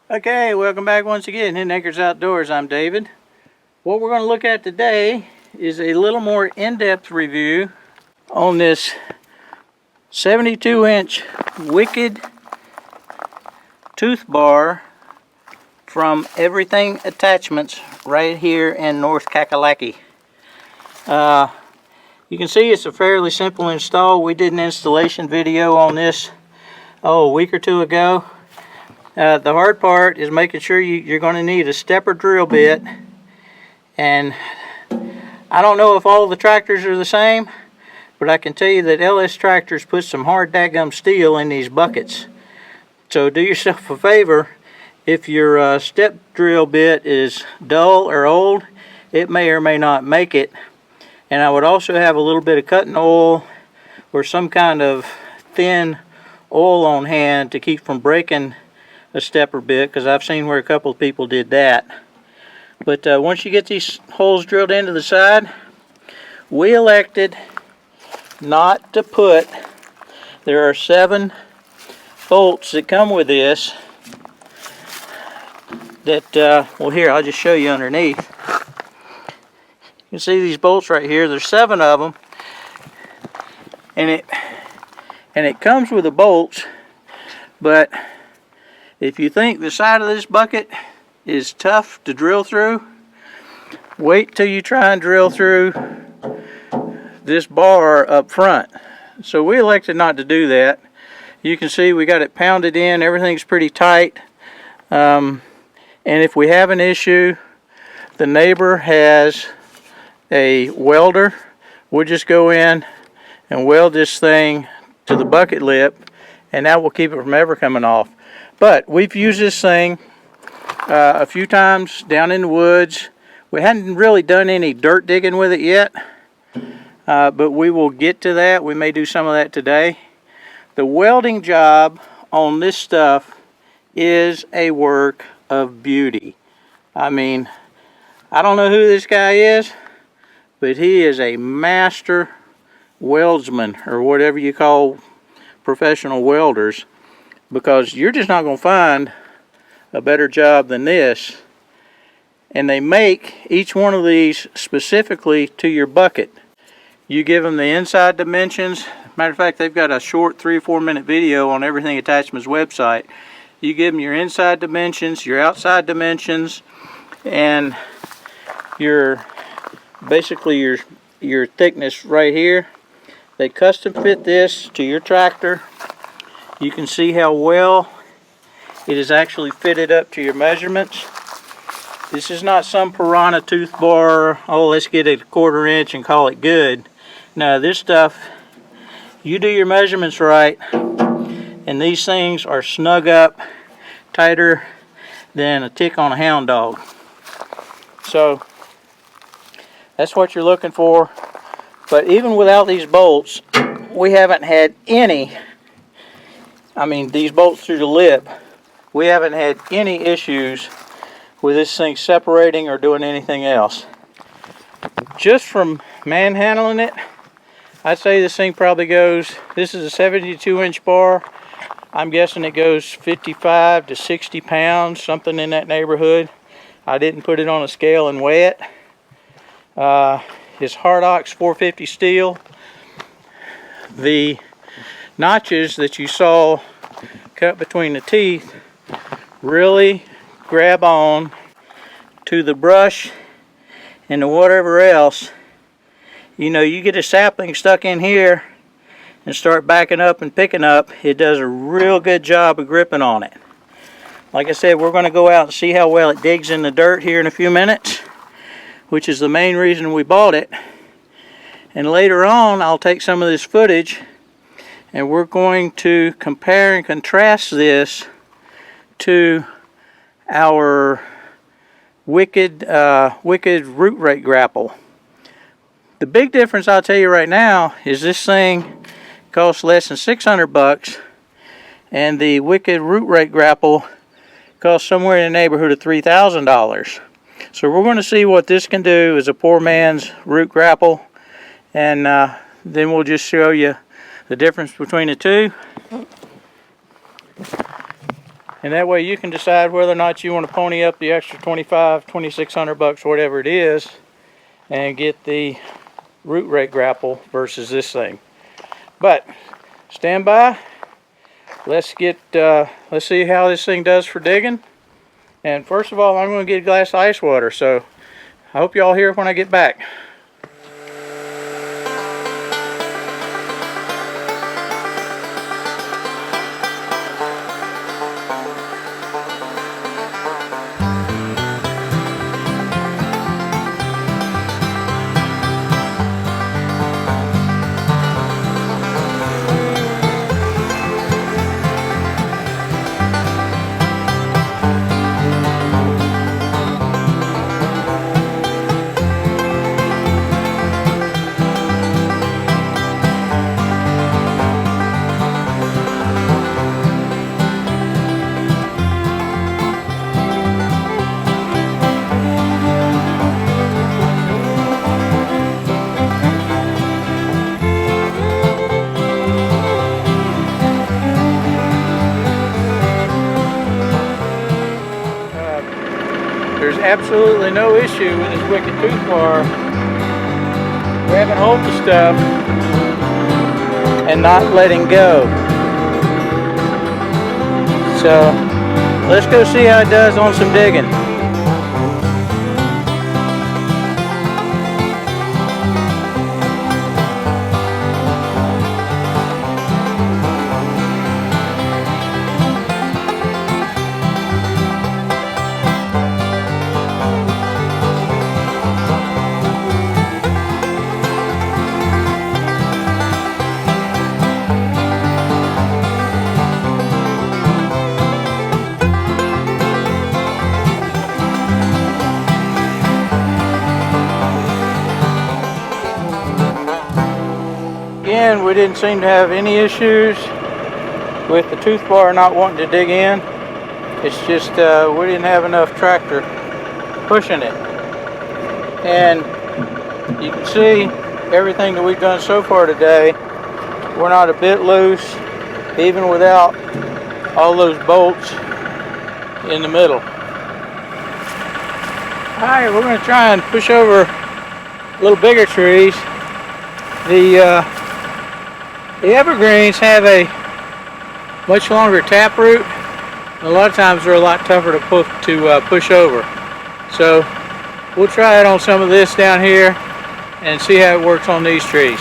Okay, welcome back once again. In Acres Outdoors, I'm David. What we're going to look at today is a little more in-depth review on this 72-inch Wicked tooth bar from Everything Attachments right here in North Kakalaki. You can see it's a fairly simple install. We did an installation video on this a week or two ago. The hard part is making sure you're going to need a stepper drill bit, and I don't know if all the tractors are the same, but I can tell you that LS Tractors put some hard daggum steel in these buckets. So do yourself a favor, if your step drill bit is dull or old, it may or may not make it. And I would also have a little bit of cutting oil or some kind of thin oil on hand to keep from breaking a stepper bit, because I've seen where a couple of people did that. But once you get these holes drilled into the side, we elected not to put, there are 7 bolts that come with this that, well, here, I'll just show you underneath. You can see these bolts right here. There's 7 of them, and it comes with the bolts. But if you think the side of this bucket is tough to drill through, wait till you try and drill through this bar up front. So we elected not to do that. You can see we got it pounded in. Everything's pretty tight. And if we have an issue, the neighbor has a welder. We'll just go in and weld this thing to the bucket lip, and that will keep it from ever coming off. But we've used this thing a few times down in the woods. We hadn't really done any dirt digging with it yet, but we will get to that. We may do some of that today. The welding job on this stuff is a work of beauty. I mean, I don't know who this guy is, but he is a master weldsman, or whatever you call professional welders, because you're just not going to find a better job than this. And they make each one of these specifically to your bucket. You give them the inside dimensions. Matter of fact, they've got a short 3 or 4 minute video on Everything Attachments website. You give them your inside dimensions, your outside dimensions, and basically your thickness right here. They custom fit this to your tractor. You can see how well it is actually fitted up to your measurements. This is not some piranha tooth bar, oh, let's get it a 1/4 inch and call it good. No, this stuff, you do your measurements right, and these things are snug up tighter than a tick on a hound dog. So that's what you're looking for. But even without these bolts, we haven't had any, I mean these bolts through the lip, we haven't had any issues with this thing separating or doing anything else. Just from manhandling it, I'd say this thing probably goes, this is a 72-inch bar. I'm guessing it goes 55 to 60 pounds, something in that neighborhood. I didn't put it on a scale and weigh it. It's Hardox 450 steel. The notches that you saw cut between the teeth really grab on to the brush and to whatever else. You know, you get a sapling stuck in here and start backing up and picking up, it does a real good job of gripping on it. Like I said, we're going to go out and see how well it digs in the dirt here in a few minutes, which is the main reason we bought it. And later on, I'll take some of this footage and we're going to compare and contrast this to our Wicked root rake grapple. The big difference, I'll tell you right now, is this thing costs less than $600, and the Wicked root rake grapple costs somewhere in the neighborhood of $3,000. So we're going to see what this can do as a poor man's root grapple, and then we'll just show you the difference between the two. And that way you can decide whether or not you want to pony up the extra 25, 2,600 bucks, whatever it is, and get the root rake grapple versus this thing. But stand by. Let's see how this thing does for digging. And first of all, I'm going to get a glass of ice water. So I hope y'all hear when I get back. There's absolutely no issue with this Wicked Tooth Bar grabbing hold of stuff and not letting go. So let's go see how it does on some digging. Again, we didn't seem to have any issues with the tooth bar not wanting to dig in. It's just we didn't have enough tractor pushing it. And you can see everything that we've done so far today, we're not a bit loose, even without all those bolts in the middle. Alright, we're going to try and push over a little bigger trees. The evergreens have a much longer taproot. A lot of times they're a lot tougher to push over. So we'll try it on some of this down here and see how it works on these trees.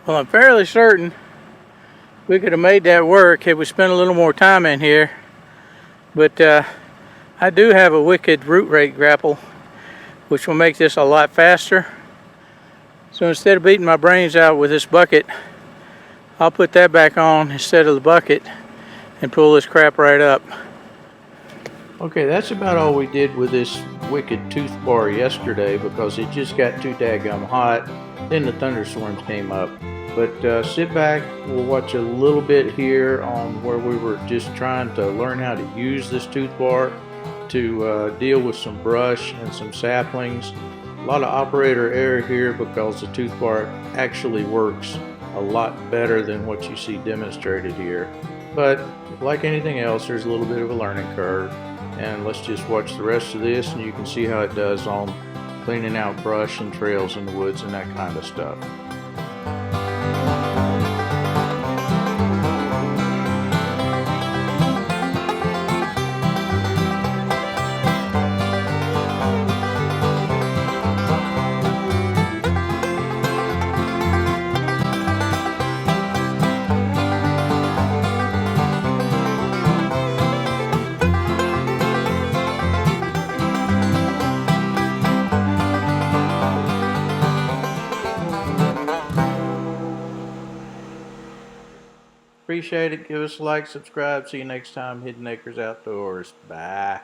Well, I'm fairly certain we could have made that work if we spent a little more time in here. But I do have a Wicked root rake grapple, which will make this a lot faster. So instead of beating my brains out with this bucket, I'll put that back on instead of the bucket and pull this crap right up. Okay, that's about all we did with this Wicked tooth bar yesterday because it just got too daggum hot. Then the thunderstorms came up. But sit back, we'll watch a little bit here on where we were just trying to learn how to use this tooth bar to deal with some brush and some saplings. A lot of operator error here because the tooth bar actually works a lot better than what you see demonstrated here. But like anything else, there's a little bit of a learning curve, and let's just watch the rest of this and you can see how it does on cleaning out brush and trails in the woods and that kind of stuff. Appreciate it. Give us a like, subscribe. See you next time. Hidden Acres Outdoors. Bye.